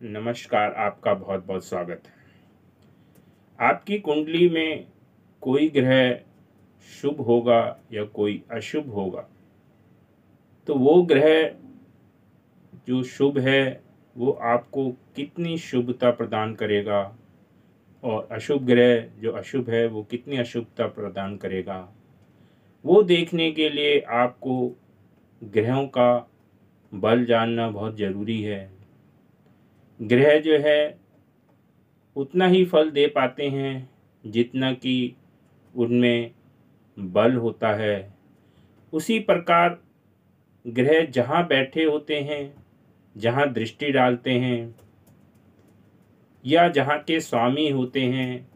नमस्कार, आपका बहुत बहुत स्वागत है। आपकी कुंडली में कोई ग्रह शुभ होगा या कोई अशुभ होगा, तो वो ग्रह जो शुभ है वो आपको कितनी शुभता प्रदान करेगा और अशुभ ग्रह जो अशुभ है वो कितनी अशुभता प्रदान करेगा, वो देखने के लिए आपको ग्रहों का बल जानना बहुत ज़रूरी है। ग्रह जो है उतना ही फल दे पाते हैं जितना कि उनमें बल होता है। उसी प्रकार ग्रह जहाँ बैठे होते हैं, जहाँ दृष्टि डालते हैं या जहाँ के स्वामी होते हैं,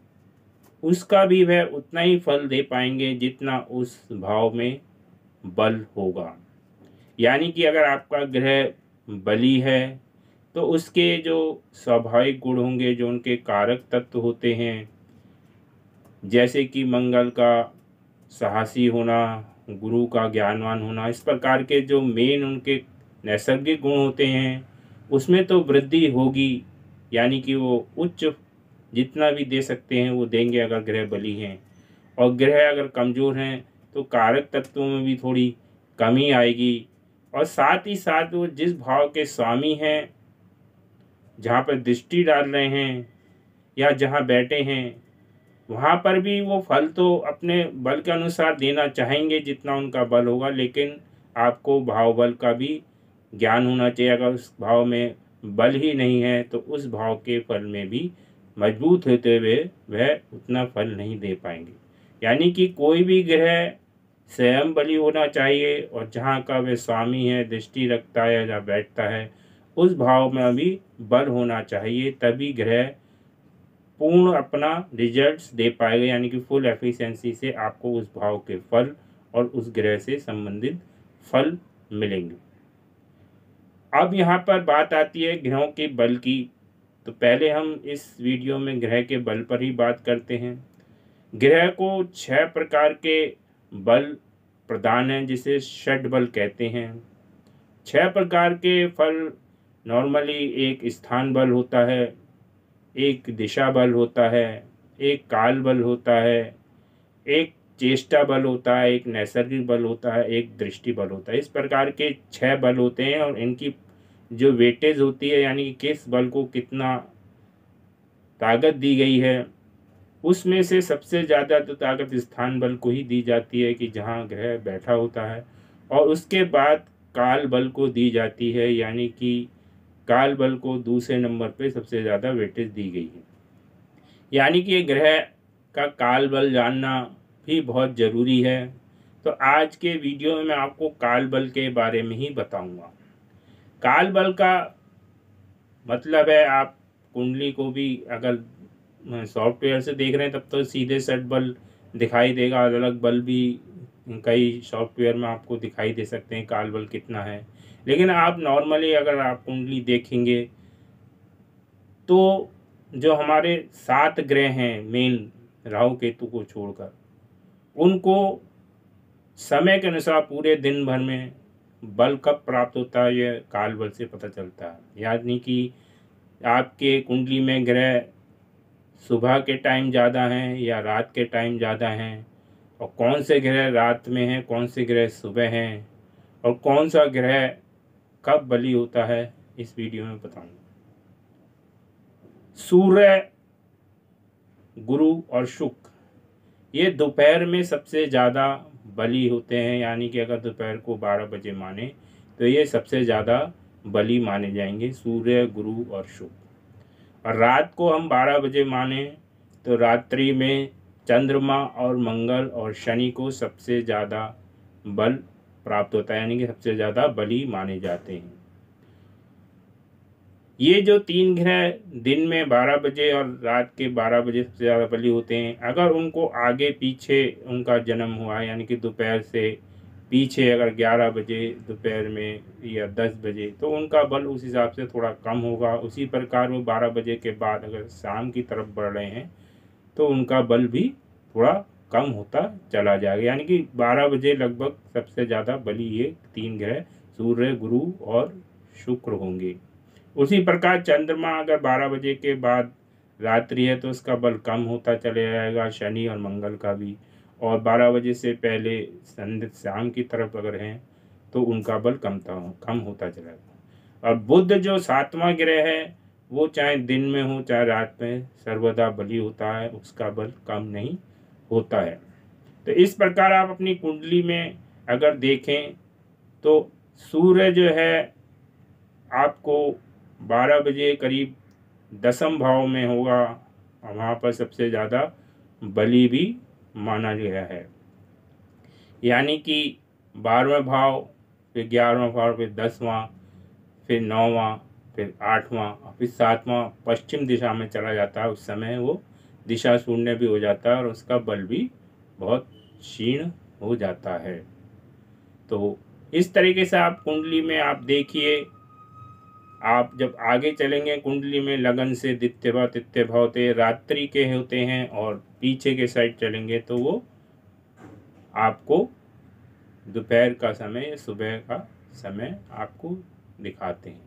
उसका भी वह उतना ही फल दे पाएंगे जितना उस भाव में बल होगा। यानी कि अगर आपका ग्रह बली है तो उसके जो स्वाभाविक गुण होंगे, जो उनके कारक तत्व होते हैं, जैसे कि मंगल का साहसी होना, गुरु का ज्ञानवान होना, इस प्रकार के जो मेन उनके नैसर्गिक गुण होते हैं उसमें तो वृद्धि होगी। यानी कि वो उच्च जितना भी दे सकते हैं वो देंगे अगर ग्रह बली हैं। और ग्रह अगर कमज़ोर हैं तो कारक तत्वों में भी थोड़ी कमी आएगी। और साथ ही साथ वो जिस भाव के स्वामी हैं, जहाँ पर दृष्टि डाल रहे हैं या जहाँ बैठे हैं, वहाँ पर भी वो फल तो अपने बल के अनुसार देना चाहेंगे जितना उनका बल होगा, लेकिन आपको भाव बल का भी ज्ञान होना चाहिए। अगर उस भाव में बल ही नहीं है तो उस भाव के फल में भी मजबूत होते हुए वह उतना फल नहीं दे पाएंगे। यानी कि कोई भी ग्रह स्वयं बली होना चाहिए और जहाँ का वह स्वामी है, दृष्टि रखता है या बैठता है, उस भाव में भी बल होना चाहिए, तभी ग्रह पूर्ण अपना रिजल्ट्स दे पाएगा। यानी कि फुल एफिशिएंसी से आपको उस भाव के फल और उस ग्रह से संबंधित फल मिलेंगे। अब यहाँ पर बात आती है ग्रहों के बल की। तो पहले हम इस वीडियो में ग्रह के बल पर ही बात करते हैं। ग्रह को 6 प्रकार के बल प्रदान हैं, जिसे षड बल कहते हैं। 6 प्रकार के फल नॉर्मली एक स्थान बल होता है, एक दिशा बल होता है, एक काल बल होता है, एक चेष्टा बल होता है, एक नैसर्गिक बल होता है, एक दृष्टि बल होता है। इस प्रकार के 6 बल होते हैं और इनकी जो वेटेज होती है, यानी कि किस बल को कितना ताकत दी गई है, उसमें से सबसे ज़्यादा तो ताकत स्थान बल को ही दी जाती है कि जहाँ ग्रह बैठा होता है, और उसके बाद काल बल को दी जाती है। यानी कि काल बल को दूसरे नंबर पे सबसे ज़्यादा वेटेज दी गई है। यानी कि ग्रह का काल बल जानना भी बहुत ज़रूरी है। तो आज के वीडियो में मैं आपको काल बल के बारे में ही बताऊंगा। काल बल का मतलब है, आप कुंडली को भी अगर सॉफ्टवेयर से देख रहे हैं तब तो सीधे सेट बल दिखाई देगा, अलग अलग बल भी कई सॉफ्टवेयर में आपको दिखाई दे सकते हैं काल बल कितना है। लेकिन आप नॉर्मली अगर आप कुंडली देखेंगे तो जो हमारे 7 ग्रह हैं मेन, राहु केतु को छोड़कर, उनको समय के अनुसार पूरे दिन भर में बल कब प्राप्त होता है यह काल बल से पता चलता है। यानी कि आपके कुंडली में ग्रह सुबह के टाइम ज़्यादा हैं या रात के टाइम ज़्यादा हैं, और कौन से ग्रह रात में हैं, कौन से ग्रह सुबह हैं, और कौन सा ग्रह कब बली होता है, इस वीडियो में बताऊंगा। सूर्य, गुरु और शुक्र ये दोपहर में सबसे ज़्यादा बली होते हैं। यानी कि अगर दोपहर को 12 बजे माने तो ये सबसे ज़्यादा बली माने जाएंगे, सूर्य, गुरु और शुक्र। और रात को हम 12 बजे माने तो रात्रि में चंद्रमा और मंगल और शनि को सबसे ज़्यादा बल प्राप्त होता है, यानी कि सबसे ज़्यादा बली माने जाते हैं। ये जो 3 ग्रह दिन में 12 बजे और रात के 12 बजे सबसे ज़्यादा बली होते हैं, अगर उनको आगे पीछे उनका जन्म हुआ, यानी कि दोपहर से पीछे अगर 11 बजे दोपहर में या 10 बजे, तो उनका बल उस हिसाब से थोड़ा कम होगा। उसी प्रकार वो 12 बजे के बाद अगर शाम की तरफ बढ़ रहे हैं तो उनका बल भी थोड़ा कम होता चला जाएगा। यानी कि 12 बजे लगभग सबसे ज़्यादा बली ये 3 ग्रह सूर्य, गुरु और शुक्र होंगे। उसी प्रकार चंद्रमा अगर 12 बजे के बाद रात्रि है तो उसका बल कम होता चले जाएगा, शनि और मंगल का भी। और 12 बजे से पहले संध्या शाम की तरफ अगर हैं तो उनका बल कम होता चलेगा। और बुध जो 7वां ग्रह है वो चाहे दिन में हो चाहे रात में सर्वदा बली होता है, उसका बल कम नहीं होता है। तो इस प्रकार आप अपनी कुंडली में अगर देखें तो सूर्य जो है आपको 12 बजे करीब 10वें भाव में होगा, और वहाँ पर सबसे ज़्यादा बली भी माना गया है। यानी कि 12वें भाव, फिर 11वां भाव, फिर 10वां, फिर 9वां, फिर 8वां, फिर 7वां पश्चिम दिशा में चला जाता है। उस समय वो दिशा शून्य भी हो जाता है और उसका बल भी बहुत क्षीण हो जाता है। तो इस तरीके से आप कुंडली में आप देखिए, आप जब आगे चलेंगे कुंडली में लगन से दित्य भाव तित्य भाव ते रात्रि के होते हैं, और पीछे के साइड चलेंगे तो वो आपको दोपहर का समय, सुबह का समय आपको दिखाते हैं।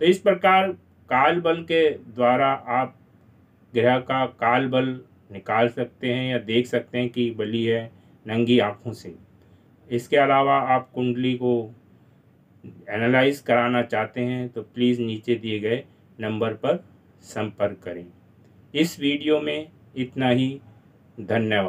तो इस प्रकार काल बल के द्वारा आप ग्रह का काल बल निकाल सकते हैं या देख सकते हैं कि बली है नंगी आँखों से। इसके अलावा आप कुंडली को एनालाइज कराना चाहते हैं तो प्लीज़ नीचे दिए गए नंबर पर संपर्क करें। इस वीडियो में इतना ही। धन्यवाद।